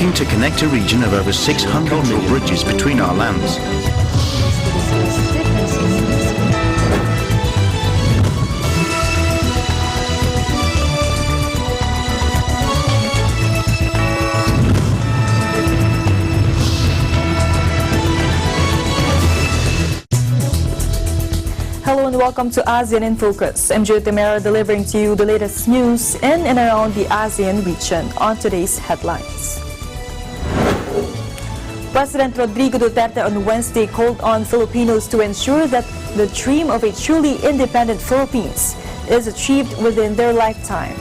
working to connect a region of over 600 million bridges between our lands. Hello and welcome to ASEAN in Focus. I'm Jyoti Mera delivering to you the latest news in and around the ASEAN region on today's headlines. President Rodrigo Duterte on Wednesday called on Filipinos to ensure that the dream of a truly independent Philippines is achieved within their lifetime.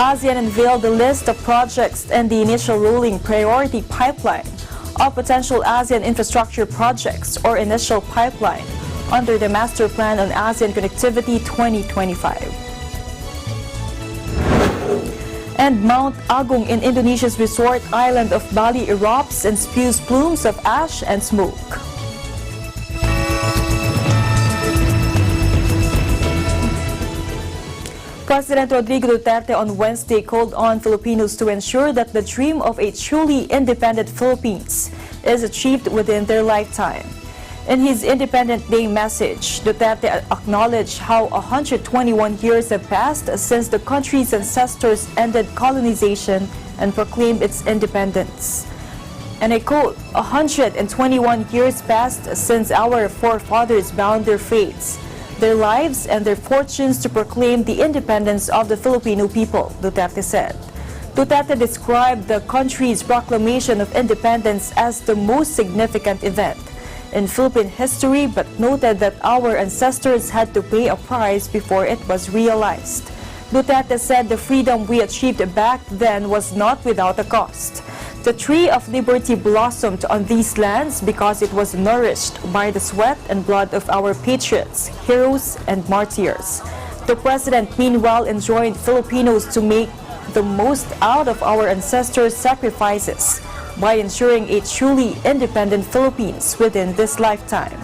ASEAN unveiled the list of projects and the initial rolling priority pipeline of potential ASEAN infrastructure projects or initial pipeline under the Master Plan on ASEAN Connectivity 2025. And Mount Agung in Indonesia's resort island of Bali erupts and spews plumes of ash and smoke. President Rodrigo Duterte on Wednesday called on Filipinos to ensure that the dream of a truly independent Philippines is achieved within their lifetime. In his Independence Day message, Duterte acknowledged how 121 years have passed since the country's ancestors ended colonization and proclaimed its independence. And I quote, 121 years passed since our forefathers bound their fates, their lives and their fortunes to proclaim the independence of the Filipino people, Duterte said. Duterte described the country's proclamation of independence as the most significant event in Philippine history, but noted that our ancestors had to pay a price before it was realized. Duterte said the freedom we achieved back then was not without a cost. The tree of liberty blossomed on these lands because it was nourished by the sweat and blood of our patriots, heroes, and martyrs. The president, meanwhile, enjoined Filipinos to make the most out of our ancestors' sacrifices by ensuring a truly independent Philippines within this lifetime.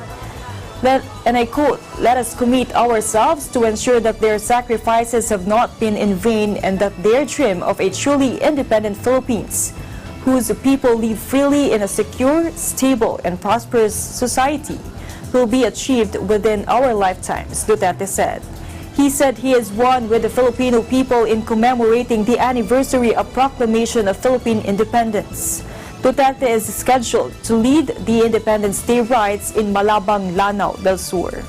And I quote, "Let us commit ourselves to ensure that their sacrifices have not been in vain and that their dream of a truly independent Philippines, whose people live freely in a secure, stable, and prosperous society, will be achieved within our lifetimes," Duterte said. He said he is one with the Filipino people in commemorating the anniversary of proclamation of Philippine Independence. Duterte is scheduled to lead the Independence Day rides in Malabang, Lanao del Sur.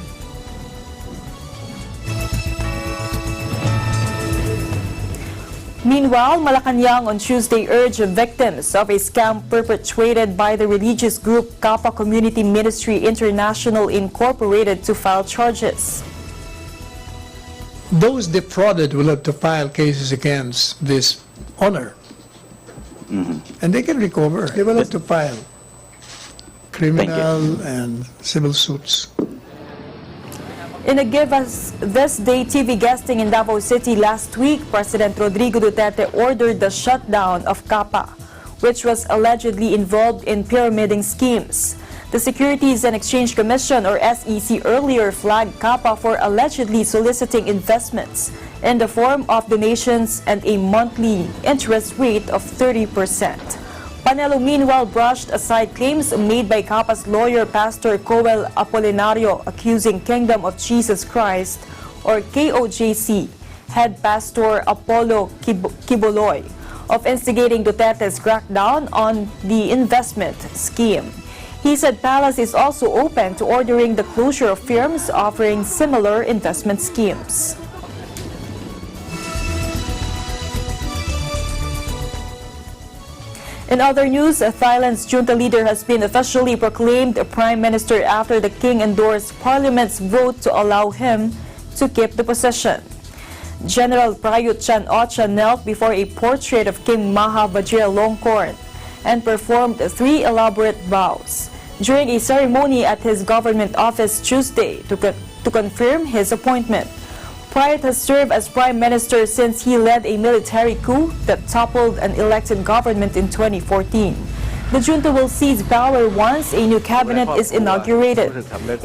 Meanwhile, Malacanang on Tuesday urged victims of a scam perpetrated by the religious group Kapa Community Ministry International Incorporated to file charges. Those defrauded will have to file cases against this owner. And they can recover. They will have to file criminal and civil suits. In a Give Us This Day TV guesting in Davao City last week, President Rodrigo Duterte ordered the shutdown of Kapa, which was allegedly involved in pyramiding schemes. The Securities and Exchange Commission, or SEC, earlier flagged Kapa for allegedly soliciting investments in the form of donations and a monthly interest rate of 30%. Panelo, meanwhile, brushed aside claims made by Kapa's lawyer, Pastor Coel Apolinario, accusing Kingdom of Jesus Christ, or KOJC, head pastor Apollo Kiboloy, of instigating Duterte's crackdown on the investment scheme. He said Palace is also open to ordering the closure of firms offering similar investment schemes. In other news, Thailand's junta leader has been officially proclaimed prime minister after the king endorsed parliament's vote to allow him to keep the position. General Prayut Chan-ocha knelt before a portrait of King Maha Vajiralongkorn and performed 3 elaborate vows during a ceremony at his government office Tuesday to confirm his appointment. Prayut has served as prime minister since he led a military coup that toppled an elected government in 2014. The junta will seize power once a new cabinet is inaugurated.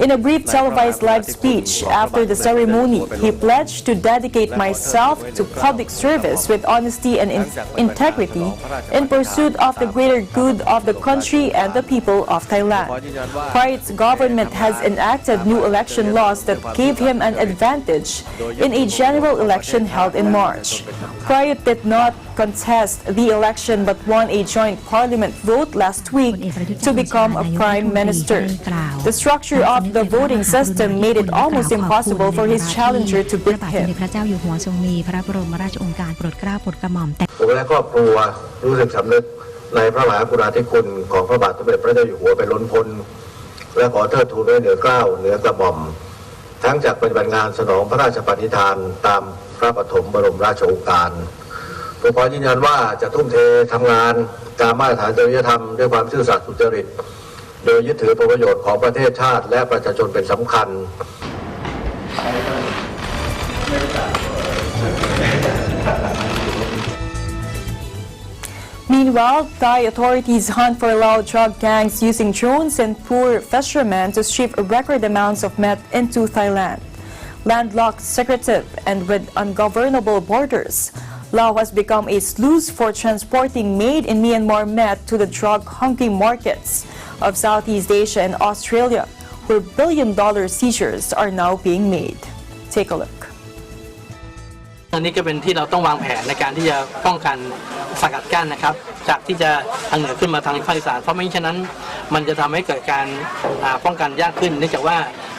In a brief televised live speech after the ceremony, he pledged to dedicate myself to public service with honesty and integrity in pursuit of the greater good of the country and the people of Thailand. Prayut's government has enacted new election laws that gave him an advantage in a general election held in March. Prayut did not contest the election but won a joint parliament vote last week to become a prime minister. The structure of the voting system made it almost impossible for his challenger to beat him. ผมและครอบครัวรู้สึกสำนึกในพระมหากรุณาธิคุณของพระบาทสมเด็จพระเจ้าอยู่หัวเป็นล้นพ้นและขอเทิดทูนไว้เหนือเกล้าเหนือกระหม่อมทั้งจากปฏิบัติงานสนองพระราชปณิธานตามพระปฐมบรมราชโองการผมขอยืนยันว่าจะทุ่มเททำงานตามมาตรฐานจริยธรรมด้วยความซื่อสัตย์สุจริตโดยยึดถือผลประโยชน์ของประเทศชาติและประชาชนเป็นสำคัญ Meanwhile, Thai authorities hunt for Lao drug gangs using drones and poor fishermen to ship record amounts of meth into Thailand. Landlocked, secretive, and with ungovernable borders, Lao has become a sluice for transporting made in Myanmar meth to the drug-hungry markets of Southeast Asia and Australia, where billion-dollar seizures are now being made. Take a look. อันนี้ก็เป็นที่เราต้องวางแผนในการที่จะป้องกันสกัดกั้นนะครับจากที่จะทางเหนือขึ้นมาทางภาคอีสานเพราะไม่ฉะนั้นมันจะทำให้เกิดการป้องกันยากขึ้นเนื่องจากว่า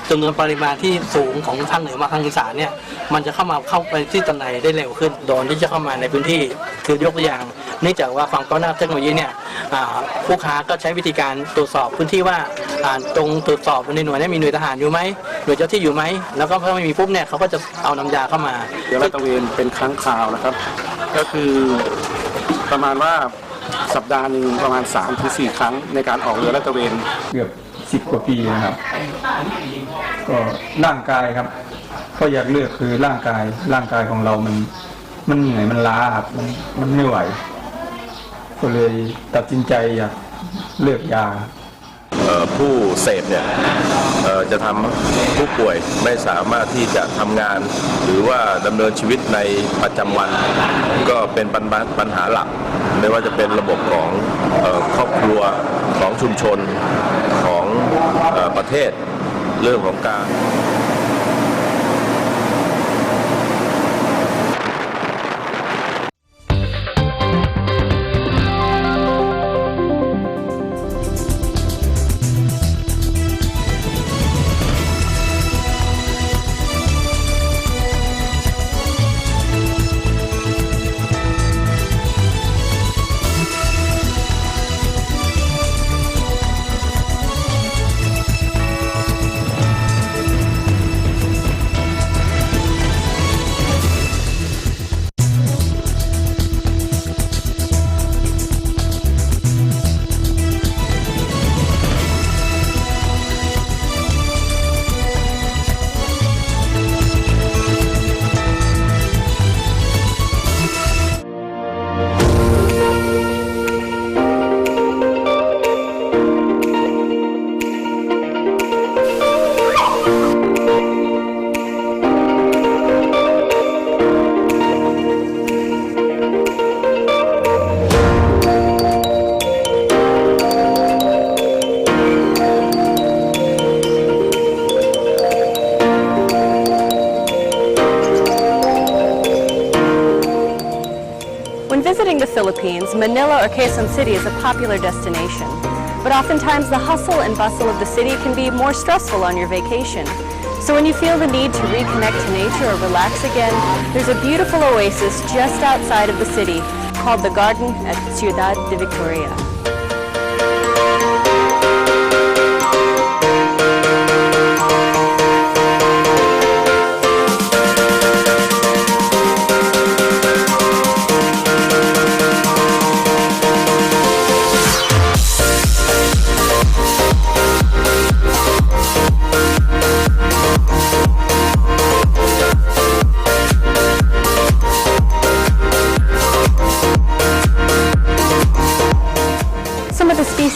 จำนวนปริมาณที่สูงของทางเหนือมาทางอีสานเนี่ยมันจะเข้าไปที่ตะไนได้เร็วขึ้นโดนที่จะเข้ามาในพื้นที่คือยกตัวอย่างเนื่องจากว่าฝั่งก้าวหน้าเทคโนโลยีเนี่ยผู้ค้าก็ใช้วิธีการตรวจสอบพื้นที่ว่าตรงตรวจสอบในหน่วยนี้มีหน่วยทหารอยู่ไหมหน่วยเจ้าที่อยู่ไหมแล้วก็ถ้าไม่มีปุ๊บเนี่ยเขาก็จะเอานำยาเข้ามาเดี๋ยวลาดตระเวนเป็นครั้งคราวนะครับก็คือประมาณว่าสัปดาห์หนึ่งประมาณ 3-4 ครั้งในการออกเรือลาดตระเวนเกือบ10 กว่าปีนะครับก็ร่างกายครับก็อยากเลือกคือร่างกายของเรามันเหนื่อยมันล้าครับมันไม่ไหวก็เลยตัดสินใจอยากเลิกยาผู้เสพเนี่ยจะทำผู้ป่วยไม่สามารถที่จะทำงานหรือว่าดำเนินชีวิตในประจำวันก็เป็นปัญหาหลักไม่ว่าจะเป็นระบบของครอบครัวของชุมชนของประเทศเรื่องของการ Visiting the Philippines, Manila or Quezon City is a popular destination. But oftentimes the hustle and bustle of the city can be more stressful on your vacation. So when you feel the need to reconnect to nature or relax again, there's a beautiful oasis just outside of the city called the Garden at Ciudad de Victoria.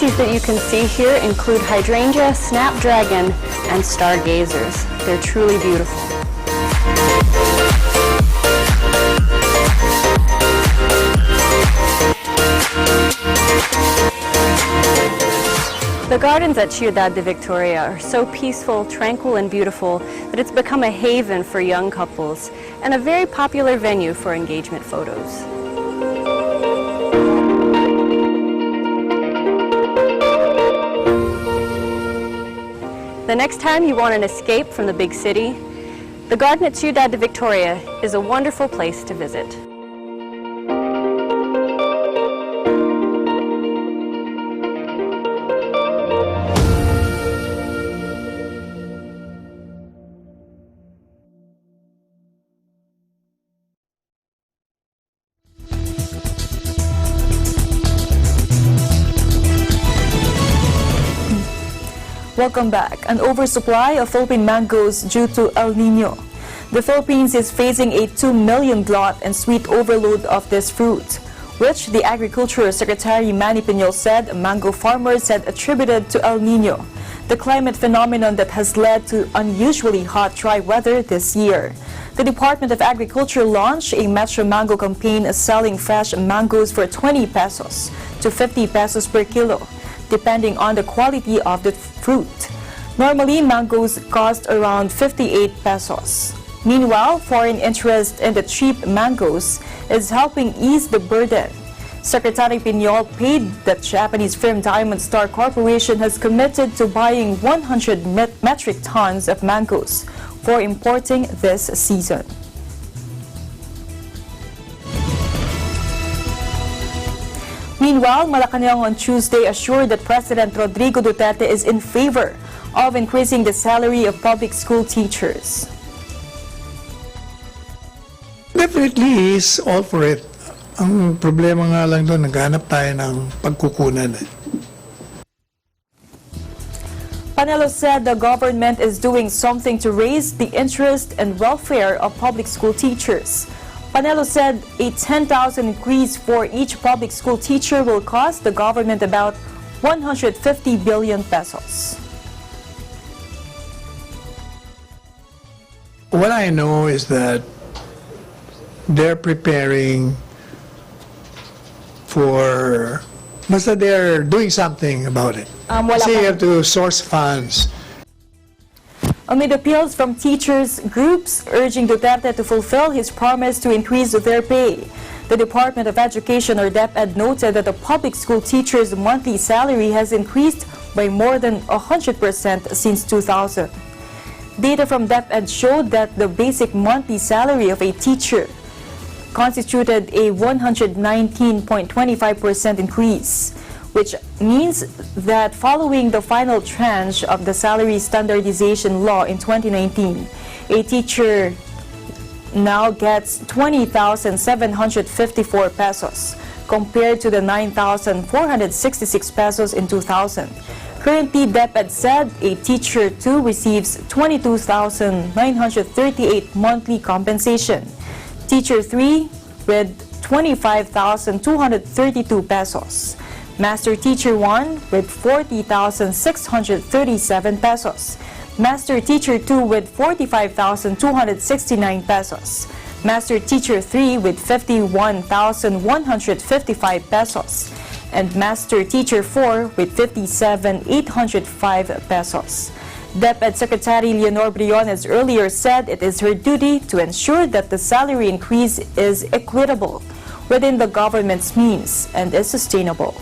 species that you can see here include hydrangea, snapdragon, and stargazers. They're truly beautiful. The gardens at Ciudad de Victoria are so peaceful, tranquil, and beautiful that it's become a haven for young couples and a very popular venue for engagement photos. The next time you want an escape from the big city, the garden at Ciudad de Victoria is a wonderful place to visit. Welcome back. An oversupply of Philippine mangoes due to El Nino. The Philippines is facing a 2 million glut and sweet overload of this fruit, which the Agriculture Secretary Manny Piñol said mango farmers had attributed to El Nino, the climate phenomenon that has led to unusually hot dry weather this year. The Department of Agriculture launched a Metro Mango campaign selling fresh mangoes for 20 pesos to 50 pesos per kilo, depending on the quality of the fruit. Normally, mangoes cost around 58 pesos. Meanwhile, foreign interest in the cheap mangoes is helping ease the burden. Secretary Piñol paid that Japanese firm Diamond Star Corporation has committed to buying 100 metric tons of mangoes for importing this season. Meanwhile, Malacanang on Tuesday assured that President Rodrigo Duterte is in favor of increasing the salary of public school teachers. Definitely, he's all for it. Ang problema nga lang doon, naghanap tayo ng pagkukunan. Panelo said the government is doing something to raise the interest and welfare of public school teachers. Panelo said a 10,000 increase for each public school teacher will cost the government about 150 billion pesos. What I know is that they're preparing for, basta they're doing something about it. So you have to source funds. Amid appeals from teachers groups urging Duterte to fulfill his promise to increase their pay, the Department of Education or DepEd noted that the public school teachers' monthly salary has increased by more than 100% since 2000. Data from DepEd showed that the basic monthly salary of a teacher constituted a 119.25% increase, which means that following the final tranche of the salary standardization law in 2019, a teacher now gets 20,754 pesos compared to the 9,466 pesos in 2000. Currently, DepEd said a teacher 2 receives 22,938 monthly compensation, teacher 3 with 25,232 pesos, Master Teacher 1 with 40,637 pesos, Master Teacher 2 with 45,269 pesos, Master Teacher 3 with 51,155 pesos, and Master Teacher 4 with 57,805 pesos. DepEd Secretary Leonor Briones earlier said it is her duty to ensure that the salary increase is equitable within the government's means and is sustainable.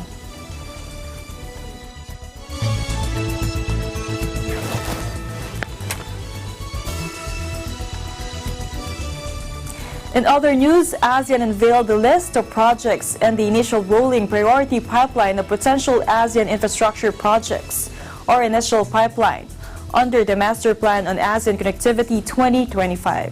In other news, ASEAN unveiled the list of projects and the initial rolling priority pipeline of potential ASEAN infrastructure projects, or initial pipeline, under the Master Plan on ASEAN Connectivity 2025.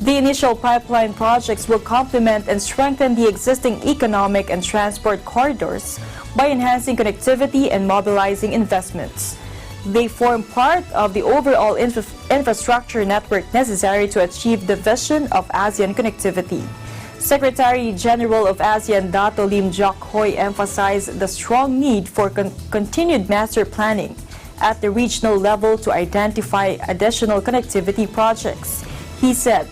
The initial pipeline projects will complement and strengthen the existing economic and transport corridors by enhancing connectivity and mobilizing investments. They form part of the overall infrastructure network necessary to achieve the vision of ASEAN connectivity. Secretary General of ASEAN Dato Lim Jock Hoi emphasized the strong need for continued master planning at the regional level to identify additional connectivity projects. He said,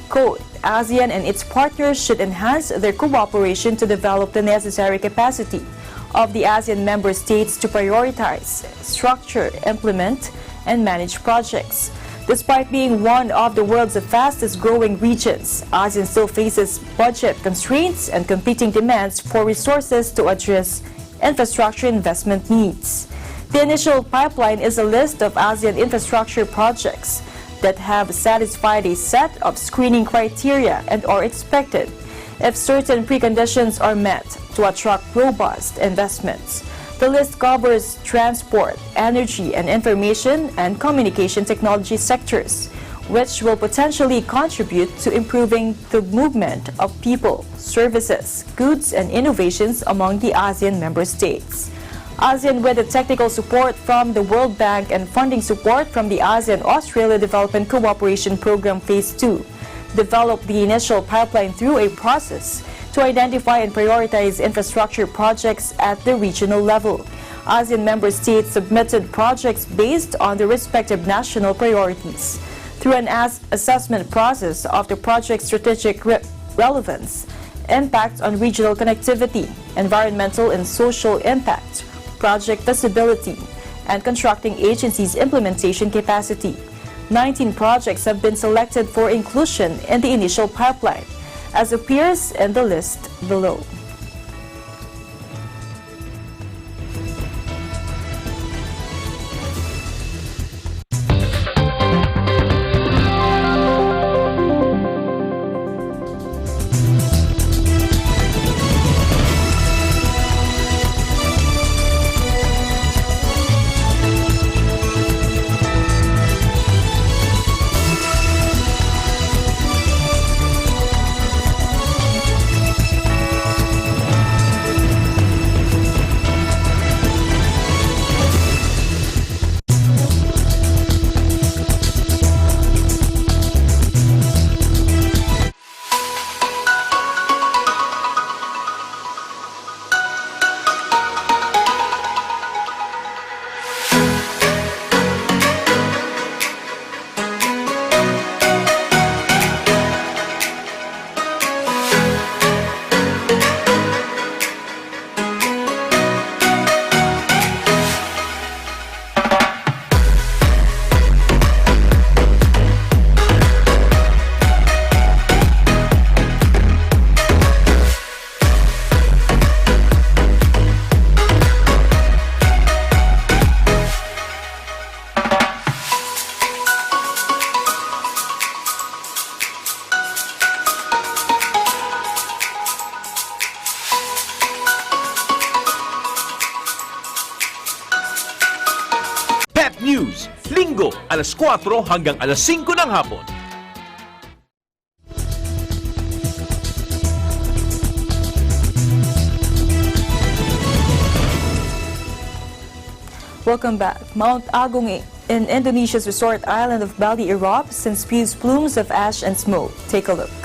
quote, ASEAN and its partners should enhance their cooperation to develop the necessary capacity of the ASEAN member states to prioritize, structure, implement, and manage projects. Despite being one of the world's fastest growing regions, ASEAN still faces budget constraints and competing demands for resources to address infrastructure investment needs. The initial pipeline is a list of ASEAN infrastructure projects that have satisfied a set of screening criteria and are expected, if certain preconditions are met, to attract robust investments. The list covers transport, energy, and information and communication technology sectors, which will potentially contribute to improving the movement of people, services, goods, and innovations among the ASEAN member states. ASEAN, with the technical support from the World Bank and funding support from the ASEAN-Australia Development Cooperation Program Phase 2, developed the initial pipeline through a process to identify and prioritize infrastructure projects at the regional level. ASEAN member states submitted projects based on their respective national priorities. Through an assessment process of the project's strategic relevance, impact on regional connectivity, environmental and social impact, project feasibility, and contracting agencies' implementation capacity, 19 projects have been selected for inclusion in the initial pipeline, as appears in the list below. News, Linggo, alas 4 hanggang alas 5 ng hapon. Welcome back. Mount Agung in Indonesia's resort island of Bali erupts and spews plumes of ash and smoke. Take a look.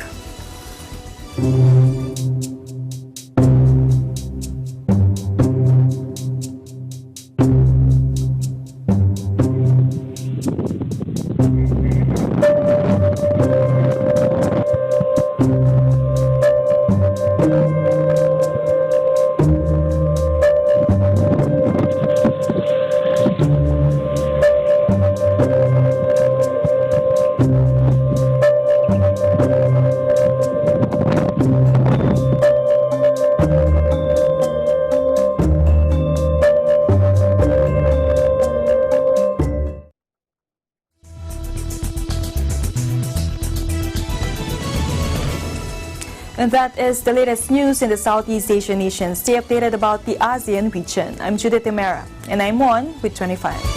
And that is the latest news in the Southeast Asian nations. Stay updated about the ASEAN region. I'm Judith Emera, and I'm on with 25.